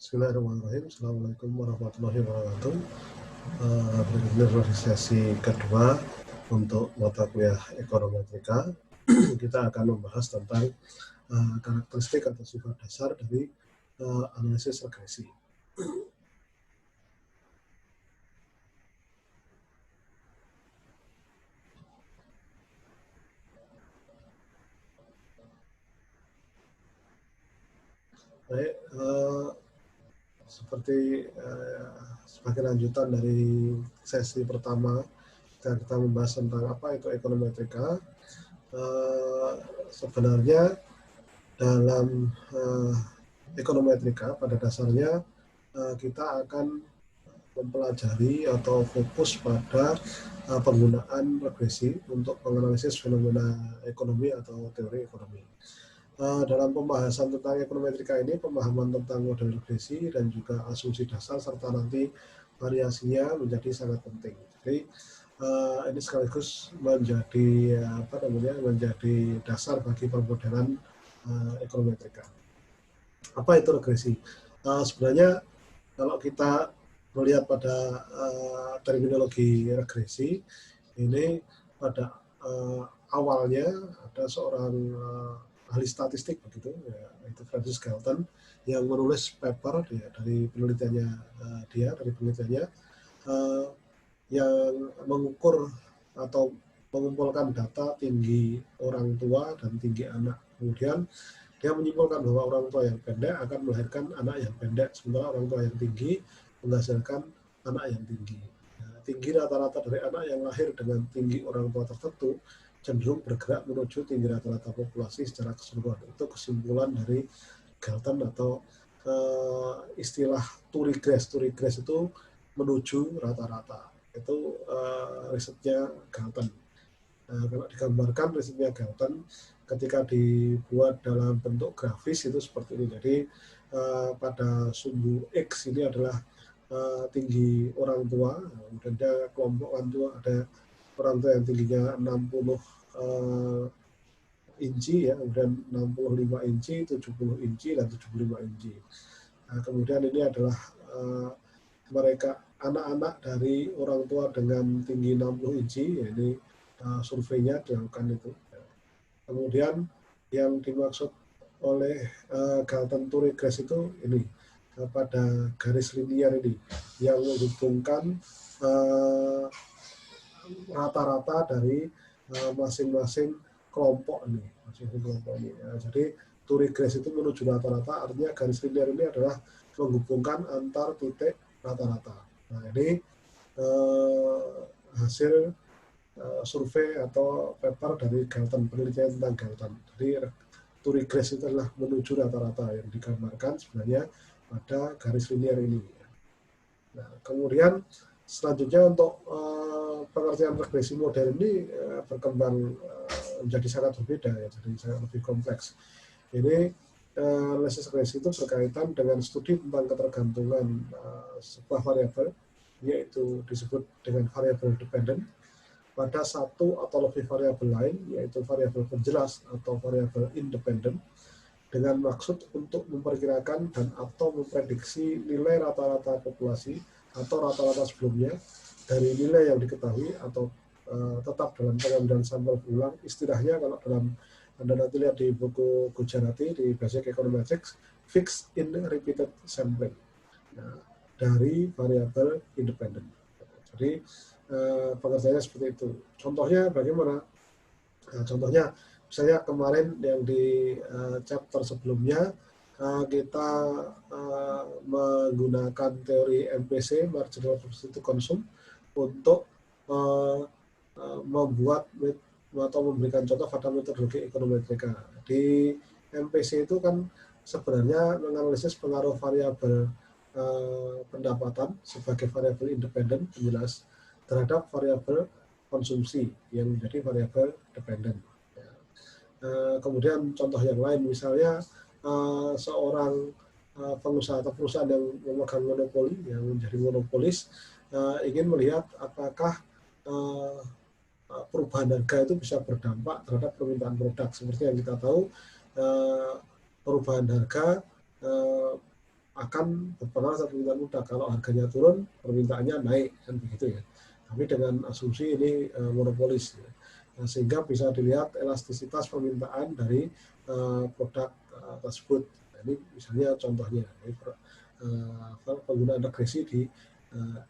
Bismillahirrahmanirrahim. Assalamualaikum warahmatullahi wabarakatuh. Ini sesi kedua untuk mata kuliah ekonometrika. Kita akan membahas tentang karakteristik atau sifat dasar dari analisis regresi. Baik, seperti sebagai lanjutan dari sesi pertama, kita membahas tentang apa itu ekonometrika. Sebenarnya dalam ekonometrika pada dasarnya kita akan mempelajari atau fokus pada penggunaan regresi untuk menganalisis fenomena ekonomi atau teori ekonomi. Dalam pembahasan tentang ekonometrika ini, pemahaman tentang model regresi dan juga asumsi dasar serta nanti variasinya menjadi sangat penting. Jadi ini sekaligus menjadi menjadi dasar bagi pemodelan ekonometrika. Apa itu regresi? Sebenarnya kalau kita melihat pada terminologi regresi ini, pada awalnya ada seorang ahli statistik begitu, yaitu Francis Galton, yang menulis paper dari penelitiannya yang mengukur atau mengumpulkan data tinggi orang tua dan tinggi anak. Kemudian dia menyimpulkan bahwa orang tua yang pendek akan melahirkan anak yang pendek, sementara orang tua yang tinggi menghasilkan anak yang tinggi. Tinggi rata-rata dari anak yang lahir dengan tinggi orang tua tertentu cenderung bergerak menuju tinggi rata-rata populasi secara keseluruhan. Itu kesimpulan dari Galton atau istilah to regress. To regress itu menuju rata-rata. Itu risetnya Galton. Kalau digambarkan risetnya Galton, ketika dibuat dalam bentuk grafis itu seperti ini. Jadi pada sumbu X ini adalah tinggi orang tua, kemudian ada kelompok orang tua, ada orang tua yang tingginya 60 inci, ya, kemudian 65 inci, 70 inci, dan 75 inci. Kemudian ini adalah mereka anak-anak dari orang tua dengan tinggi 60 inci, ini surveinya dilakukan itu. Kemudian yang dimaksud oleh Galton to regress itu ini, pada garis linier ini yang menghubungkan rata-rata dari masing-masing kelompok ini. Jadi to regress itu menuju rata-rata, artinya garis linier ini adalah menghubungkan antar titik rata-rata. Nah, ini hasil survei atau paper dari Galton, penelitian tentang Galton. Jadi to regress itu adalah menuju rata-rata yang digambarkan sebenarnya pada garis linier ini. Nah, kemudian selanjutnya untuk pengertian regresi modern ini berkembang menjadi sangat berbeda, ya, jadi sangat lebih kompleks. Ini analisis regresi itu berkaitan dengan studi tentang ketergantungan sebuah variabel, yaitu disebut dengan variabel dependent, pada satu atau lebih variabel lain, yaitu variabel penjelas atau variabel independent, dengan maksud untuk memperkirakan dan atau memprediksi nilai rata-rata populasi atau rata-rata sebelumnya dari nilai yang diketahui atau tetap dalam pengambilan sampel berulang. Istilahnya kalau dalam Anda nanti lihat di buku Gujarati di Basic Econometrics, fixed in repeated sampling, nah, dari variabel independen. Jadi pengertiannya seperti itu. Contohnya bagaimana? Nah, contohnya misalnya kemarin yang di chapter sebelumnya kita menggunakan teori MPC, marginal propensity to consume, untuk membuat atau memberikan contoh pada metodologi ekonometrika. Di MPC itu kan sebenarnya menganalisis pengaruh variabel pendapatan sebagai variabel independen penjelas terhadap variabel konsumsi yang menjadi variabel dependen. Kemudian contoh yang lain, misalnya seorang pengusaha atau perusahaan yang memegang monopoli, yang menjadi monopolis, ingin melihat apakah perubahan harga itu bisa berdampak terhadap permintaan produk. Seperti yang kita tahu, perubahan harga akan berpengaruh terhadap permintaan produk. Kalau harganya turun, permintaannya naik, kan begitu ya. Tapi dengan asumsi ini monopolis, ya. Nah, sehingga bisa dilihat elastisitas permintaan dari produk tersebut. Nah, ini misalnya contohnya penggunaan regresi di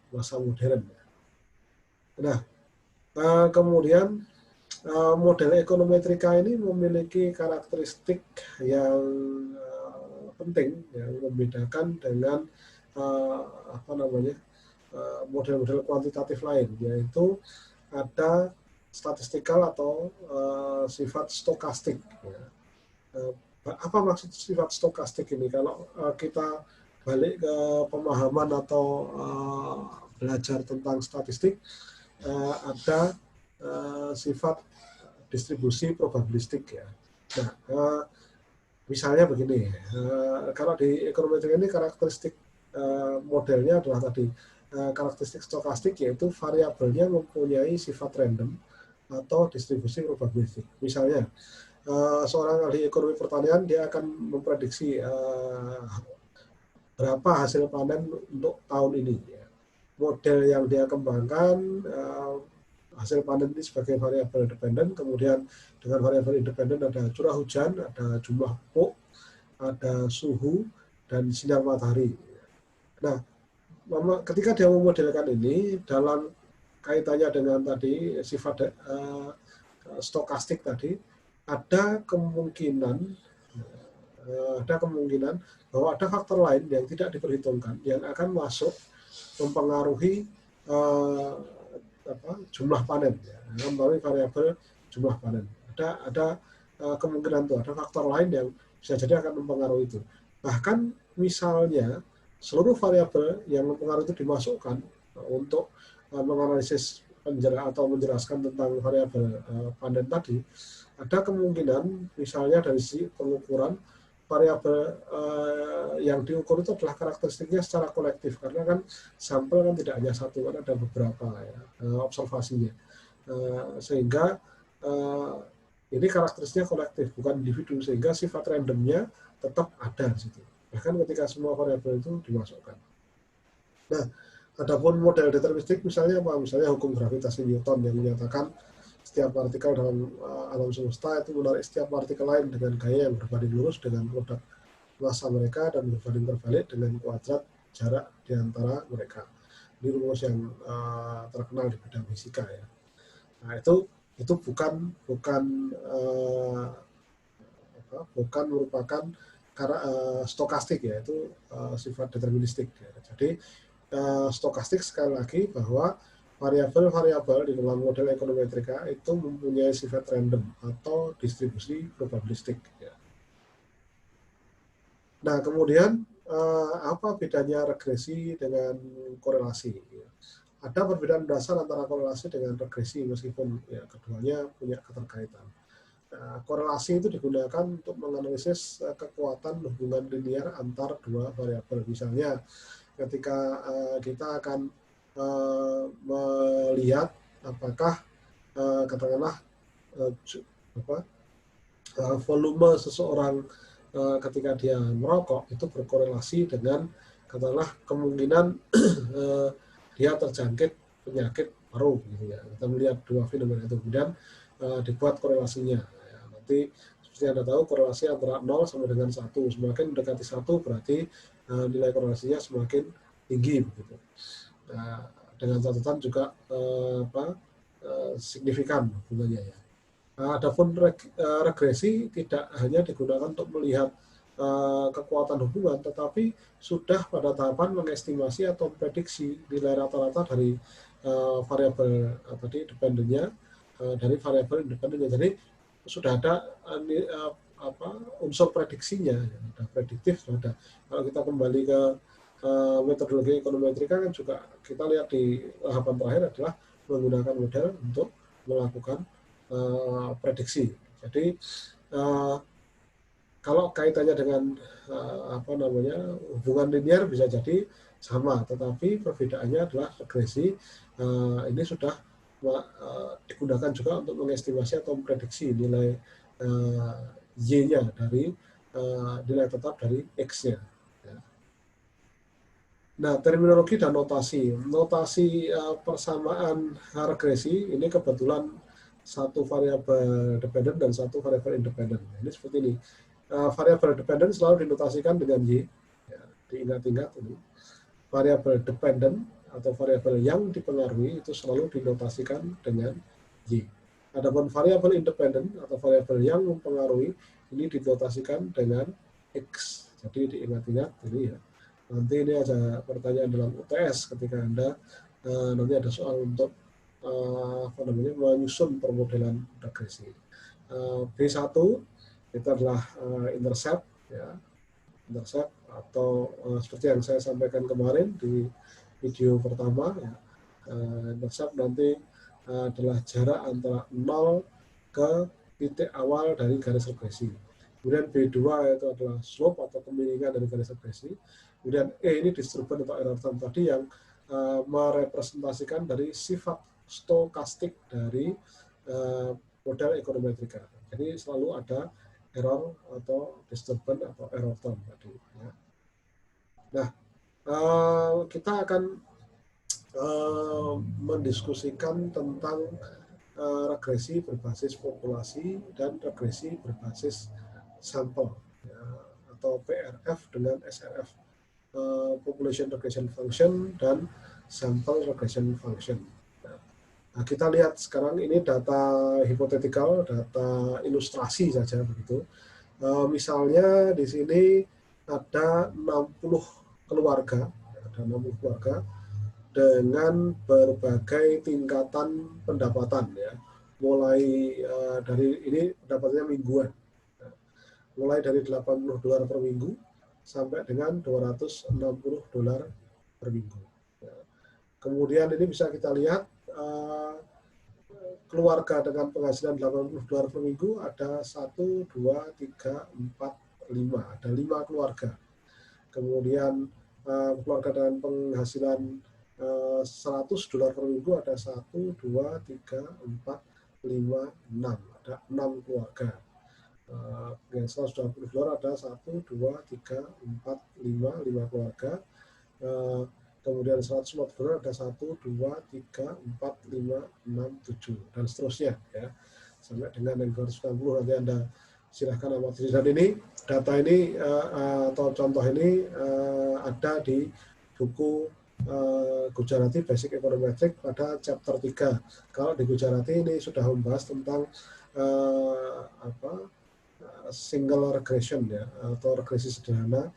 masa modern. Nah, kemudian model ekonometrika ini memiliki karakteristik yang penting yang membedakan dengan model-model kuantitatif lain, yaitu ada statistikal atau sifat stokastik. Ya. Apa maksud sifat stokastik ini? Kalau kita balik ke pemahaman atau belajar tentang statistik, ada sifat distribusi probabilistik ya. Nah, misalnya begini, kalau di ekonometri ini karakteristik modelnya adalah tadi karakteristik stokastik, yaitu variabelnya mempunyai sifat random atau distribusi probabilistik. Misalnya seorang ahli ekonomi pertanian dia akan memprediksi berapa hasil panen untuk tahun ini. Model yang dia kembangkan hasil panen ini sebagai variabel independen, kemudian dengan variabel independen ada curah hujan, ada jumlah pupuk, ada suhu, dan sinar matahari. Nah, ketika dia memodelkan ini dalam kaitannya dengan tadi sifat stokastik tadi, ada kemungkinan bahwa ada faktor lain yang tidak diperhitungkan yang akan masuk mempengaruhi jumlah panen, ya, mempengaruhi variabel jumlah panen. Ada kemungkinan itu, ada faktor lain yang bisa jadi akan mempengaruhi itu. Bahkan misalnya seluruh variabel yang mempengaruhi itu dimasukkan untuk menganalisis atau menjelaskan tentang variabel panen tadi, ada kemungkinan misalnya dari sisi pengukuran variabel yang diukur itu adalah karakteristiknya secara kolektif, karena kan sampel kan tidak hanya satu, kan ada beberapa ya, observasinya, sehingga ini karakteristiknya kolektif bukan individu, sehingga sifat randomnya tetap ada di situ bahkan ketika semua variabel itu dimasukkan. Nah, adapun model deterministik misalnya apa? Misalnya hukum gravitasi Newton yang menyatakan setiap partikel dalam alam semesta itu menarik setiap partikel lain dengan gaya yang berbanding lurus dengan produk massa mereka dan berbanding terbalik dengan kuadrat jarak di antara mereka. Ini rumus yang terkenal di bidang fisika ya. Nah, itu bukan merupakan stokastik ya, itu sifat deterministik ya. Jadi stokastik sekali lagi bahwa variabel-variabel di dalam model ekonometrika itu mempunyai sifat random atau distribusi probabilistik. Ya. Nah, kemudian apa bedanya regresi dengan korelasi? Ya. Ada perbedaan dasar antara korelasi dengan regresi meskipun ya keduanya punya keterkaitan. Nah, korelasi itu digunakan untuk menganalisis kekuatan hubungan linear antar dua variabel. Misalnya, ketika kita akan melihat apakah katakanlah volume seseorang ketika dia merokok itu berkorelasi dengan katakanlah kemungkinan dia terjangkit penyakit paru gitu ya. Kita melihat dua fenomena itu kemudian dibuat korelasinya. Ya, nanti seperti Anda tahu korelasi antara 0 sampai dengan 1. Semakin mendekati 1 berarti nilai korelasinya semakin tinggi begitu. Nah, dengan catatan juga signifikan hubungannya ya. Adapun regresi tidak hanya digunakan untuk melihat kekuatan hubungan, tetapi sudah pada tahapan mengestimasi atau prediksi nilai rata-rata dari variabel tadi dependennya dari variabel independennya. Jadi sudah ada unsur prediksinya, ada prediktif, ada. Kalau kita kembali ke metodologi ekonometrika kan juga kita lihat di tahapan terakhir adalah menggunakan model untuk melakukan prediksi. Jadi kalau kaitannya dengan hubungan linear bisa jadi sama, tetapi perbedaannya adalah regresi ini sudah digunakan juga untuk mengestimasi atau memprediksi nilai y-nya dari nilai tetap dari x-nya. Ya. Nah, terminologi dan notasi. Notasi persamaan regresi ini kebetulan satu variabel dependent dan satu variabel independent. Ini seperti ini. Variabel dependent selalu dinotasikan dengan Y. Ya, diingat-ingat ini. Variabel dependent atau variabel yang dipengaruhi itu selalu dinotasikan dengan Y. Adapun variabel independent atau variabel yang mempengaruhi ini dinotasikan dengan X. Jadi diingat-ingat ini ya. Nanti ini ada pertanyaan dalam UTS ketika Anda nanti ada soal untuk menyusun permodelan regresi. B1 itu adalah intercept, ya, intercept atau seperti yang saya sampaikan kemarin di video pertama, ya. Intercept nanti adalah jarak antara 0 ke titik awal dari garis regresi. Kemudian B2 itu adalah slope atau kemiringan dari garis regresi. Kemudian E ini distribution atau error term tadi yang merepresentasikan dari sifat stokastik dari model ekonometrika. Jadi selalu ada error atau disturbance atau error term tadi. Ya. Nah, kita akan mendiskusikan tentang regresi berbasis populasi dan regresi berbasis sampel, ya, atau PRF dengan SRF, population regression function dan sample regression function. Nah, kita lihat sekarang ini data hipotetikal, data ilustrasi saja begitu. Misalnya di sini ada 60 keluarga, dengan berbagai tingkatan pendapatan, ya. Mulai dari ini pendapatannya mingguan. Mulai dari $80 per minggu sampai dengan $260 per minggu. Kemudian ini bisa kita lihat keluarga dengan penghasilan $80 per minggu ada 1, 2, 3, 4, 5. Ada 5 keluarga. Kemudian keluarga dengan penghasilan $100 per minggu ada 1, 2, 3, 4, 5, 6. Ada 6 keluarga. Yang $120 ada 1, 2, 3, 4, 5 keluarga. Kemudian $150 ada 1, 2, 3, 4, 5, 6, 7 dan seterusnya, ya. Sampai dengan yang 290 nanti Anda silahkan amati. Dan ini data ini atau contoh ini ada di buku Gujarati Basic Econometrics pada chapter 3. Kalau di Gujarati ini sudah membahas tentang single regression, ya, atau regresi sederhana,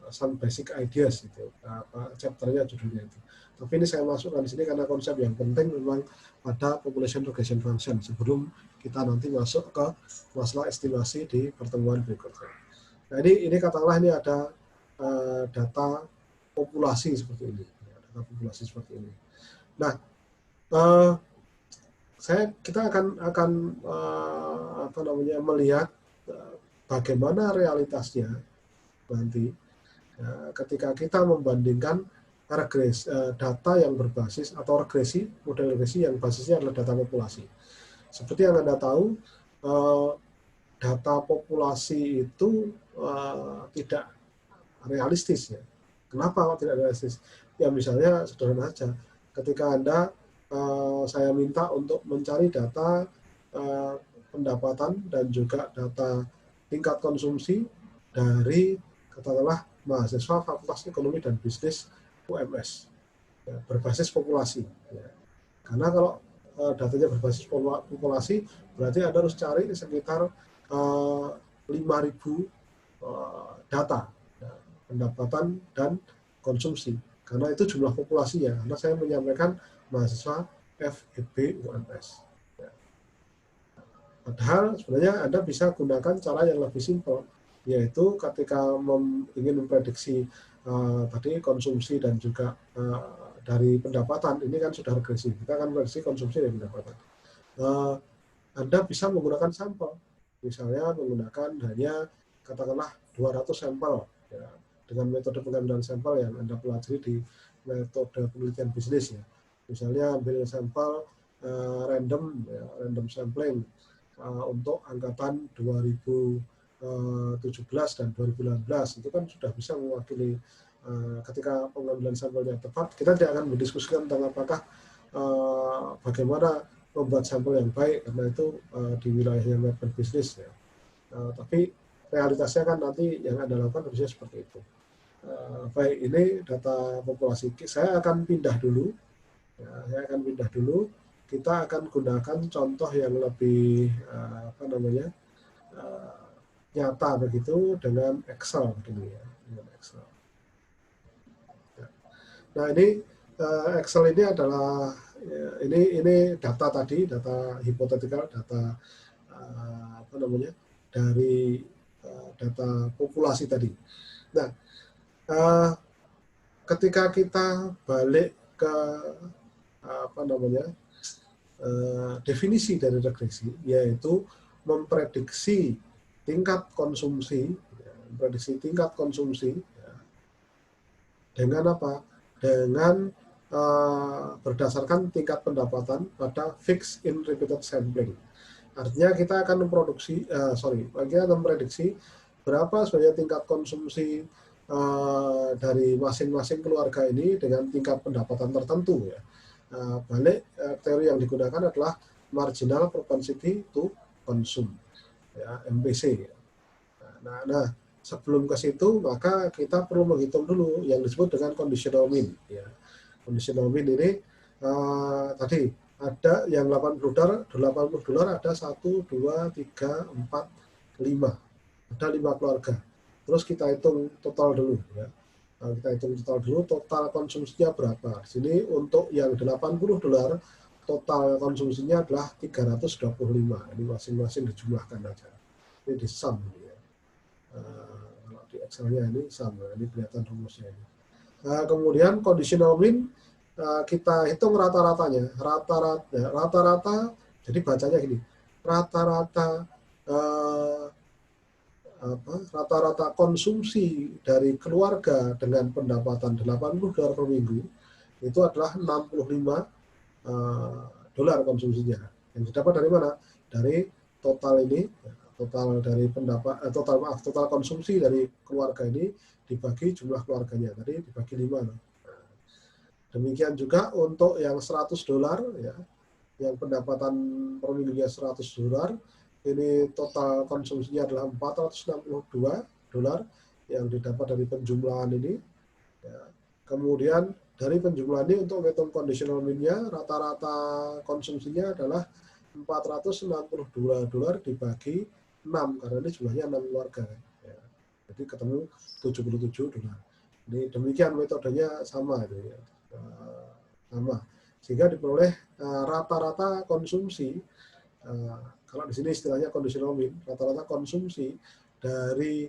some basic ideas itu, chapternya judulnya itu. Tapi ini saya masukkan di sini karena konsep yang penting memang pada population regression function sebelum kita nanti masuk ke masalah estimasi di pertemuan berikutnya. Nah, ini katakanlah ini ada data populasi seperti ini, data populasi seperti ini. Nah, kita akan melihat bagaimana realitasnya nanti ketika kita membandingkan data yang berbasis atau model regresi yang basisnya adalah data populasi. Seperti yang Anda tahu, data populasi itu tidak realistis, ya. Kenapa tidak realistis? Ya misalnya sederhana saja, ketika saya minta untuk mencari data pendapatan dan juga data tingkat konsumsi dari katakanlah mahasiswa Fakultas Ekonomi dan Bisnis UMS, ya, berbasis populasi, ya. Karena kalau datanya berbasis populasi berarti Anda harus cari sekitar 5.000 data, ya, pendapatan dan konsumsi, karena itu jumlah populasinya. Karena saya menyampaikan mahasiswa FEB UMS. Ya. Padahal sebenarnya Anda bisa gunakan cara yang lebih simpel, yaitu ketika ingin memprediksi tadi konsumsi dan juga dari pendapatan, ini kan sudah regresi. Kita akan prediksi konsumsi dan pendapatan. Anda bisa menggunakan sampel, misalnya menggunakan hanya katakanlah 200 sampel, ya, dengan metode pengambilan sampel yang Anda pelajari di metode penelitian bisnis, ya. Misalnya ambil sampel random, ya, random sampling untuk angkatan 2017 dan 2018, itu kan sudah bisa mewakili ketika pengambilan sampelnya tepat, kita tidak akan mendiskusikan tentang apakah bagaimana membuat sampel yang baik, karena itu di wilayahnya manajemen bisnis ya. Tapi realitasnya kan nanti yang Anda lakukan harusnya seperti itu. Baik, ini data populasi. Saya akan pindah dulu. Ya, saya akan pindah dulu. Kita akan gunakan contoh yang lebih nyata begitu dengan Excel begini ya. Dengan Excel. Ya. Nah ini Excel ini adalah ini data tadi, data hipotetikal, data dari data populasi tadi. Nah, ketika kita balik ke definisi dari regresi, yaitu memprediksi tingkat konsumsi, dengan apa? Dengan berdasarkan tingkat pendapatan pada fixed in repeated sampling. Artinya kita akan memprediksi berapa sebenarnya tingkat konsumsi dari masing-masing keluarga ini dengan tingkat pendapatan tertentu ya. Teori yang digunakan adalah marginal propensity to consume, ya, MPC. Nah, sebelum ke situ maka kita perlu menghitung dulu yang disebut dengan conditional mean. Ya. Conditional mean ini tadi ada yang $80 ada 1, 2, 3, 4, 5. Ada 5 keluarga. Terus kita hitung total dulu ya. Total konsumsinya berapa. Di sini untuk yang $80 total konsumsinya adalah 325. Ini masing-masing dijumlahkan aja. Ini di sum ya. Kalau di Excel-nya ini sum, ini kelihatan rumusnya ini. Kemudian conditional mean kita hitung rata-ratanya. Rata-rata jadi bacanya gini. Rata-rata konsumsi dari keluarga dengan pendapatan $80 per minggu itu adalah $65 konsumsinya. Yang didapat dari mana? Dari total ini, total konsumsi dari keluarga ini dibagi jumlah keluarganya. Tadi dibagi 5. Demikian juga untuk yang $100 ya, yang pendapatan per minggunya $100, ini total konsumsinya adalah $462 yang didapat dari penjumlahan ini. Ya. Kemudian dari penjumlahan ini untuk menghitung conditional mean-nya, rata-rata konsumsinya adalah $462 dibagi 6, karena ini jumlahnya 6 keluarga. Ya. Jadi ketemu $77. Ini demikian metodenya sama. Ya. Sama. Sehingga diperoleh rata-rata konsumsi, kalau di sini istilahnya conditional mean, rata-rata konsumsi dari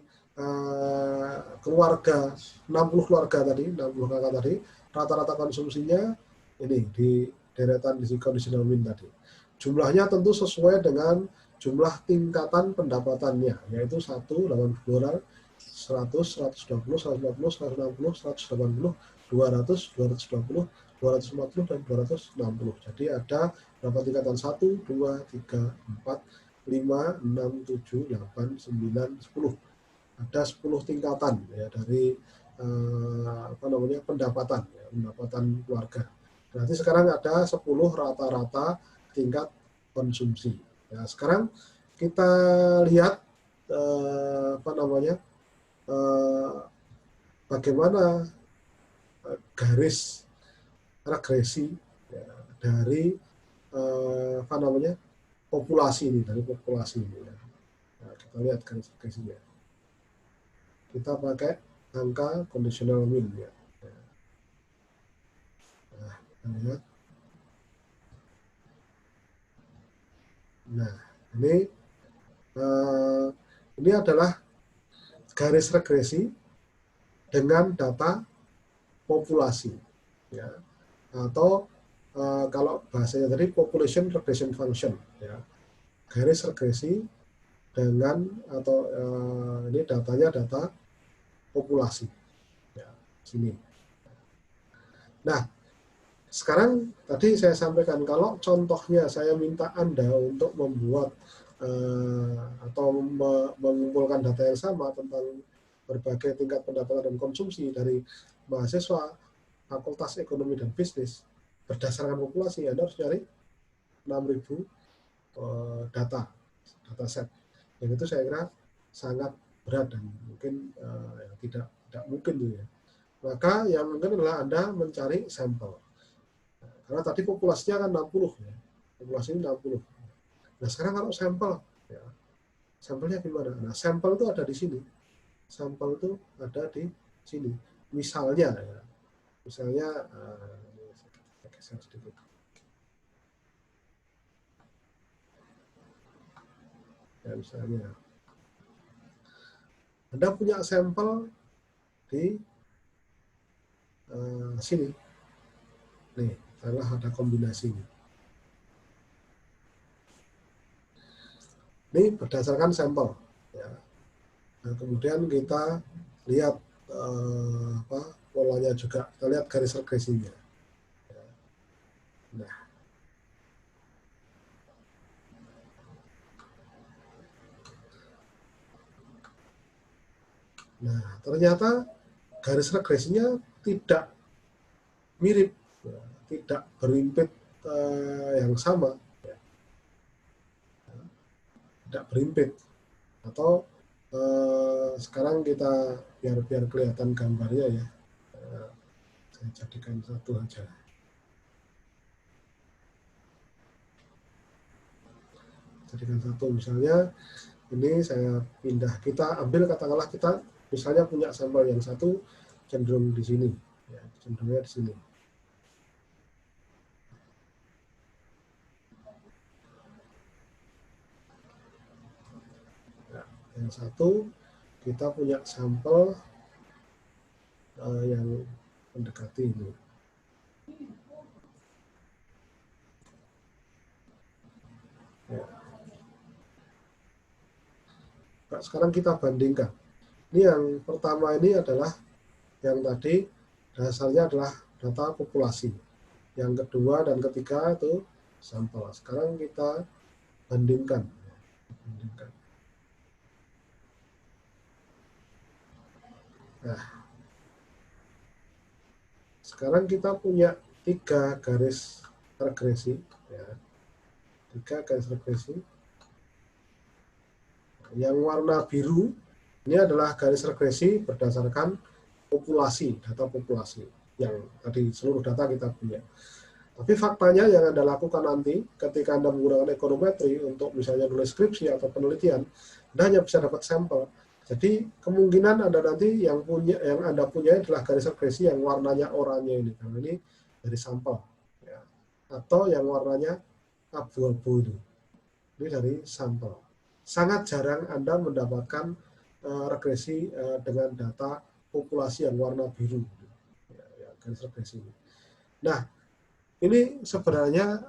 keluarga 60 keluarga tadi, 60 kakak tadi, rata-rata konsumsinya ini di deretan di conditional mean tadi. Jumlahnya tentu sesuai dengan jumlah tingkatan pendapatannya, yaitu 1, $80, 100, 120, 140, 160, 180, 200, 220, 240, dan 260. Jadi ada berapa tingkatan? 1, 2, 3, 4, 5, 6, 7, 8, 9, 10. Ada 10 tingkatan ya dari pendapatan, ya, pendapatan keluarga. Berarti sekarang ada 10 rata-rata tingkat konsumsi. Ya, sekarang kita lihat bagaimana garis regresi ya, dari populasi ini, ya. Nah, kita lihat garis regresinya. Kita pakai angka conditional mean ya. Nah, kita lihat. Nah, ini adalah garis regresi dengan data populasi, ya. Atau kalau bahasanya tadi population regression function, ya. Garis regresi dengan ini datanya data populasi, ya, sini. Nah, sekarang tadi saya sampaikan kalau contohnya saya minta Anda untuk membuat atau mengumpulkan data yang sama tentang berbagai tingkat pendapatan dan konsumsi dari mahasiswa Fakultas Ekonomi dan Bisnis berdasarkan populasi, Anda harus cari 6.000 data set. Yang itu saya kira sangat berat dan mungkin tidak mungkin ya. Maka yang mungkin adalah Anda mencari sampel. Karena tadi populasinya kan 60 ya. Populasi 60. Nah, sekarang kalau sampel ya, sampelnya gimana? Nah, sampel itu ada di sini. Sampel itu ada di sini. Misalnya ya. Misalnya geser sedikit. Ya, misalnya Anda punya sampel di sini. Nih, adalah ada kombinasi ini. Ini berdasarkan sampel. Ya. Nah, kemudian kita lihat polanya juga. Kita lihat garis regresinya. Ya. Nah, ternyata garis regresinya tidak mirip, ya, tidak berimpit yang sama, ya. Tidak berimpit. Atau sekarang kita biar kelihatan gambarnya ya, saya jadikan satu aja. Jadikan satu, misalnya ini saya pindah, kita ambil katakanlah kita misalnya punya sampel yang satu cenderung di sini, ya, cenderungnya di sini. Nah, yang satu kita punya sampel yang mendekati ini. Ya. Nah, sekarang kita bandingkan. Ini yang pertama ini adalah yang tadi dasarnya adalah data populasi. Yang kedua dan ketiga itu sampel. Sekarang kita bandingkan. Nah, sekarang kita punya 3 garis regresi. Ya. 3 garis regresi. Yang warna biru ini adalah garis regresi berdasarkan populasi, data populasi. Yang tadi seluruh data kita punya. Tapi faktanya yang Anda lakukan nanti ketika Anda menggunakan ekonometri untuk misalnya nulis skripsi atau penelitian, Anda hanya bisa dapat sampel. Jadi kemungkinan Anda nanti yang Anda punya adalah garis regresi yang warnanya oranye ini. Karena ini dari sampel. Ya. Atau yang warnanya abu-abu ini. Ini dari sampel. Sangat jarang Anda mendapatkan regresi dengan data populasi yang warna biru. Ya, garis regresi ini. Nah, ini sebenarnya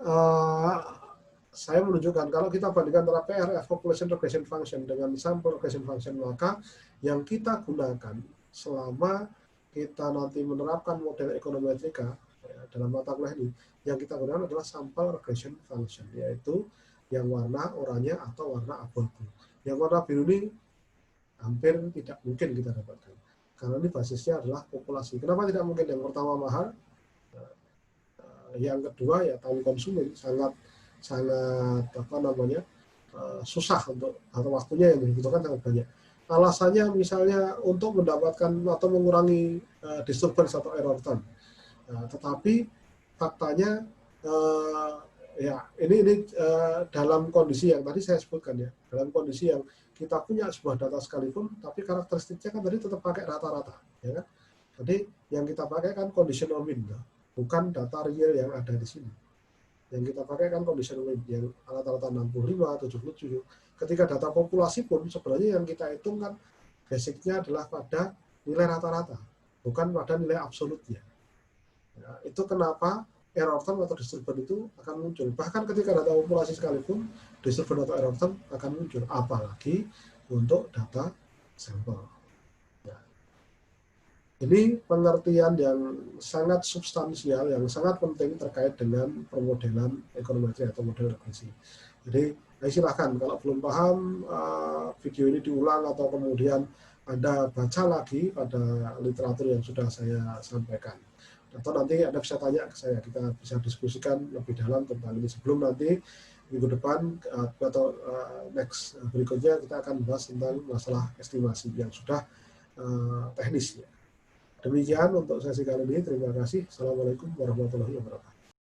saya menunjukkan kalau kita bandingkan antara PRF, Population Regression Function, dengan Sample Regression Function, maka yang kita gunakan selama kita nanti menerapkan model ekonometrika ya, dalam mata kuliah ini, yang kita gunakan adalah Sample Regression Function, yaitu yang warna oranye atau warna abu-abu. Yang warna biru ini hampir tidak mungkin kita dapatkan, karena ini basisnya adalah populasi. Kenapa tidak mungkin? Yang pertama mahal, yang kedua ya tahun konsumen sangat susah untuk atau waktunya yang dibutuhkan sangat banyak. Alasannya misalnya untuk mendapatkan atau mengurangi disturbance atau error time. Tetapi faktanya ya ini dalam kondisi yang tadi saya sebutkan ya, dalam kondisi yang kita punya sebuah data sekalipun, tapi karakteristiknya kan tadi tetap pakai rata-rata, ya kan? Jadi yang kita pakai kan conditional mean, bukan data real yang ada di sini. Yang kita pakai kan conditional mean yang rata-rata 65, 77. Ketika data populasi pun sebenarnya yang kita hitung kan basicnya adalah pada nilai rata-rata, bukan pada nilai absolutnya. Ya, itu kenapa error term atau disturbance itu akan muncul. Bahkan ketika data populasi sekalipun, disturbance atau error term akan muncul. Apalagi untuk data sampel. Ini pengertian yang sangat substansial, yang sangat penting terkait dengan permodelan ekonometri atau model regresi. Jadi, silahkan kalau belum paham, video ini diulang atau kemudian Anda baca lagi pada literatur yang sudah saya sampaikan. Atau nanti Anda bisa tanya ke saya, kita bisa diskusikan lebih dalam tentang ini. Sebelum nanti minggu depan atau next berikutnya kita akan bahas tentang masalah estimasi yang sudah teknis. Demikian untuk sesi kali ini. Terima kasih. Assalamualaikum warahmatullahi wabarakatuh.